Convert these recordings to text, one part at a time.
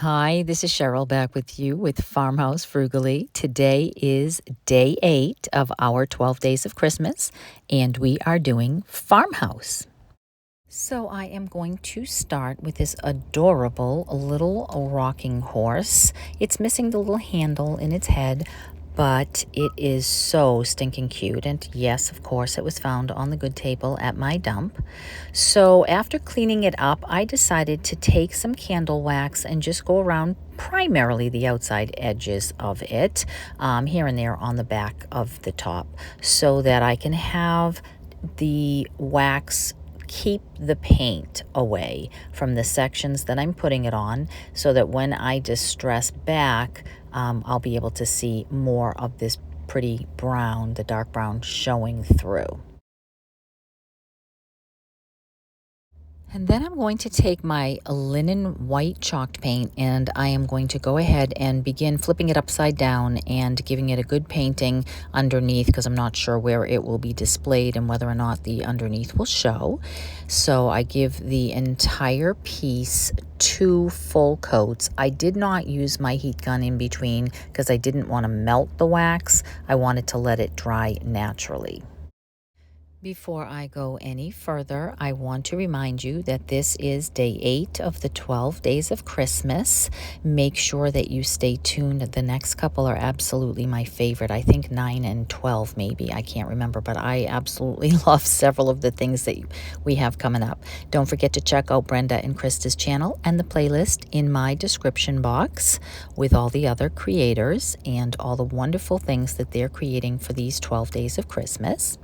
Hi, this is Cheryl back with you with Farmhouse Frugally. Today is day 8 of our 12 days of Christmas, and we are doing Farmhouse. So I am going to start with this adorable little rocking horse. It's missing the little handle in its head, but it is so stinking cute. And yes, of course, it was found on the good table at my dump. So after cleaning it up, I decided to take some candle wax and just go around primarily the outside edges of it, here and there on the back of the top, so that I can have the wax keep the paint away from the sections that I'm putting it on, so that when I distress back, I'll be able to see more of this pretty brown, the dark brown, showing through. And then I'm going to take my linen white chalked paint and I am going to go ahead and begin flipping it upside down and giving it a good painting underneath, because I'm not sure where it will be displayed and whether or not the underneath will show. So I give the entire piece 2 full coats. I did not use my heat gun in between because I didn't want to melt the wax. I wanted to let it dry naturally. Before I go any further, I want to remind you that this is day 8 of the 12 days of Christmas. Make sure that you stay tuned. The next couple are absolutely my favorite. I think 9 and 12 maybe. I can't remember, but I absolutely love several of the things that we have coming up. Don't forget to check out Brenda and Krista's channel and the playlist in my description box with all the other creators and all the wonderful things that they're creating for these 12 days of Christmas.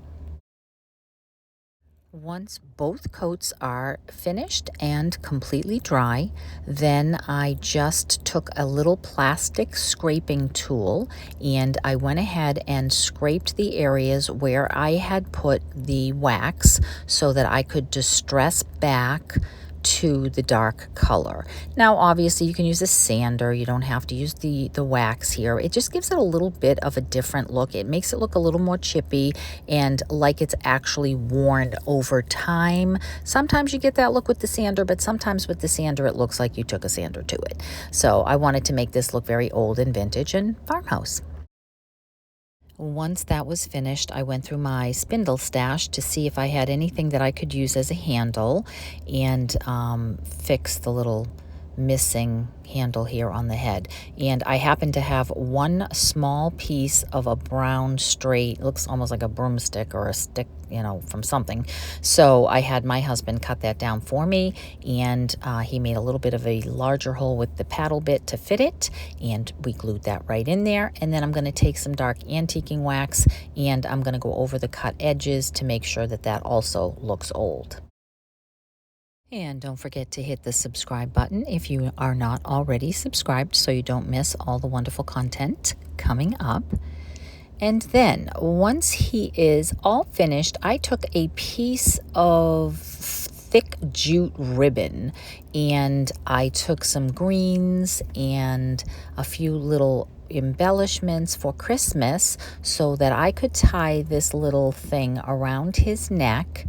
Once both coats are finished and completely dry, then I just took a little plastic scraping tool and I went ahead and scraped the areas where I had put the wax so that I could distress back to the dark color. Now obviously you can use a sander, you don't have to use the wax here. It just gives it a little bit of a different look. It makes it look a little more chippy and like it's actually worn over time. Sometimes you get that look with the sander, but sometimes with the sander it looks like you took a sander to it. So I wanted to make this look very old and vintage and farmhouse. Once that was finished, I went through my spindle stash to see if I had anything that I could use as a handle and fix the little missing handle here on the head. And I happen to have one small piece of a brown straight, looks almost like a broomstick or a stick, from something. So I had my husband cut that down for me, and he made a little bit of a larger hole with the paddle bit to fit it, and we glued that right in there. And then I'm going to take some dark antiquing wax and I'm going to go over the cut edges to make sure that that also looks old. And don't forget to hit the subscribe button if you are not already subscribed, so you don't miss all the wonderful content coming up. And then once he is all finished, I took a piece of thick jute ribbon and I took some greens and a few little embellishments for Christmas so that I could tie this little thing around his neck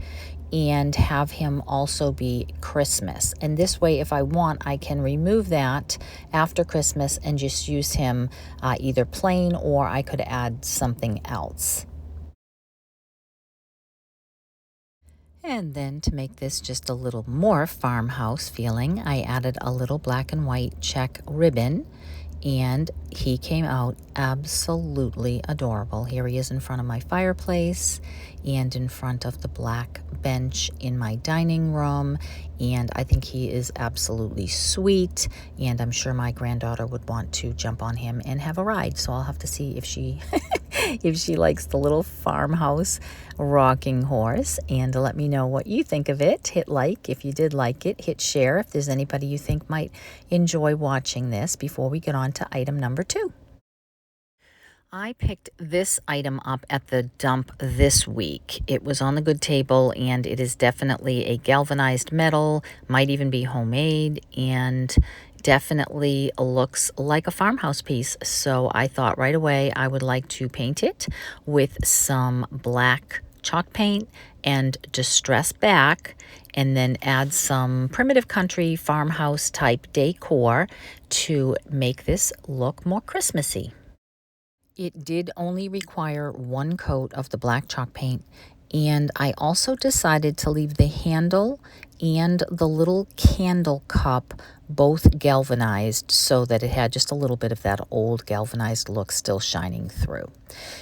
and have him also be Christmas. And this way, if I want, I can remove that after Christmas and just use him either plain, or I could add something else. And then to make this just a little more farmhouse feeling, I added a little black and white check ribbon, and he came out absolutely adorable. Here he is in front of my fireplace and in front of the black bench in my dining room, and I think he is absolutely sweet, and I'm sure my granddaughter would want to jump on him and have a ride. So I'll have to see if she if she likes the little farmhouse rocking horse, and let me know what you think of it. Hit like if you did like it, hit share if there's anybody you think might enjoy watching this, before we get on to item number 2. I picked this item up at the dump this week. It was on the good table, and it is definitely a galvanized metal, might even be homemade, and definitely looks like a farmhouse piece. So I thought right away I would like to paint it with some black chalk paint and distress back and then add some primitive country farmhouse type decor to make this look more Christmassy. It did only require one coat of the black chalk paint, and I also decided to leave the handle and the little candle cup both galvanized so that it had just a little bit of that old galvanized look still shining through.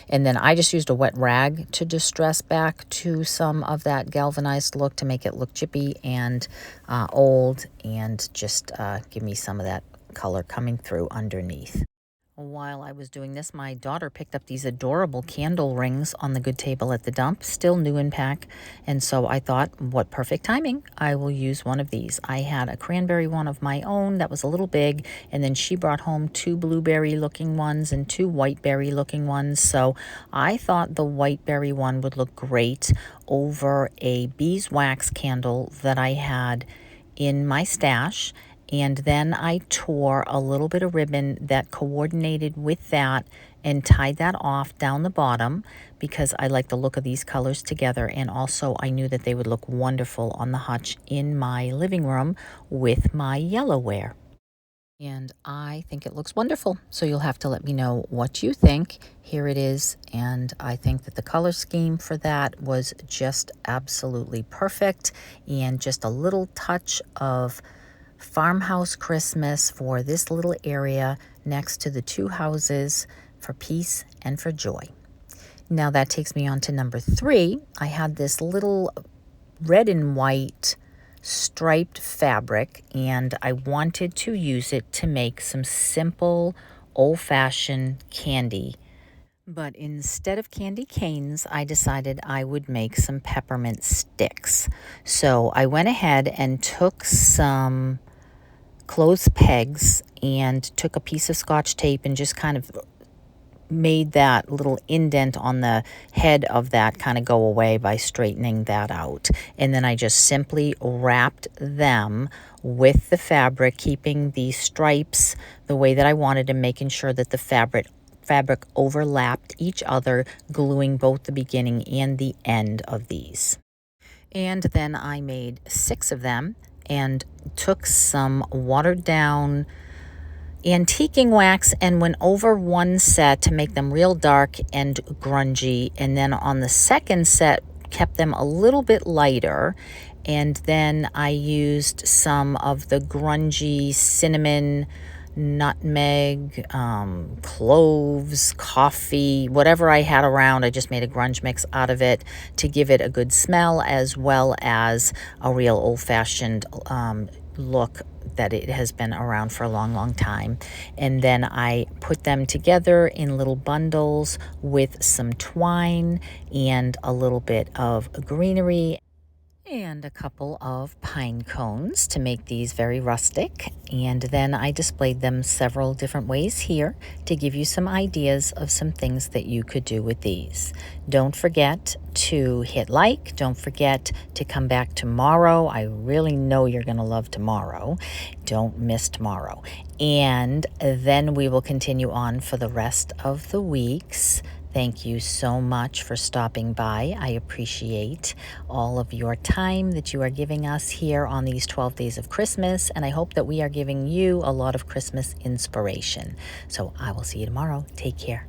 And then I just used a wet rag to distress back to some of that galvanized look to make it look chippy and old, and just give me some of that color coming through underneath. While I was doing this, my daughter picked up these adorable candle rings on the good table at the dump, still new in pack, and so I thought, what perfect timing. I will use one of these. I had a cranberry one of my own that was a little big, and then she brought home 2 blueberry-looking ones and 2 whiteberry-looking ones, so I thought the whiteberry one would look great over a beeswax candle that I had in my stash. And then I tore a little bit of ribbon that coordinated with that and tied that off down the bottom because I like the look of these colors together. And also I knew that they would look wonderful on the hutch in my living room with my yellowware. And I think it looks wonderful. So you'll have to let me know what you think. Here it is. And I think that the color scheme for that was just absolutely perfect. And just a little touch of farmhouse Christmas for this little area next to the 2 houses for peace and for joy. Now that takes me on to number 3. I had this little red and white striped fabric, and I wanted to use it to make some simple old-fashioned candy. But instead of candy canes, I decided I would make some peppermint sticks. So I went ahead and took some clothes pegs and took a piece of Scotch tape and just kind of made that little indent on the head of that kind of go away by straightening that out. And then I just simply wrapped them with the fabric, keeping the stripes the way that I wanted and making sure that the fabric overlapped each other, gluing both the beginning and the end of these. And then I made 6 of them and took some watered down antiquing wax and went over one set to make them real dark and grungy, and then on the second set kept them a little bit lighter, and then I used some of the grungy cinnamon, nutmeg, cloves, coffee, whatever I had around. I just made a grunge mix out of it to give it a good smell as well as a real old-fashioned look that it has been around for a long, long time. And then I put them together in little bundles with some twine and a little bit of greenery and a couple of pine cones to make these very rustic. And then I displayed them several different ways here to give you some ideas of some things that you could do with these. Don't forget to hit like. Don't forget to come back tomorrow. I really know you're going to love tomorrow. Don't miss tomorrow. And then we will continue on for the rest of the weeks. Thank you so much for stopping by. I appreciate all of your time that you are giving us here on these 12 days of Christmas, and I hope that we are giving you a lot of Christmas inspiration. So I will see you tomorrow. Take care.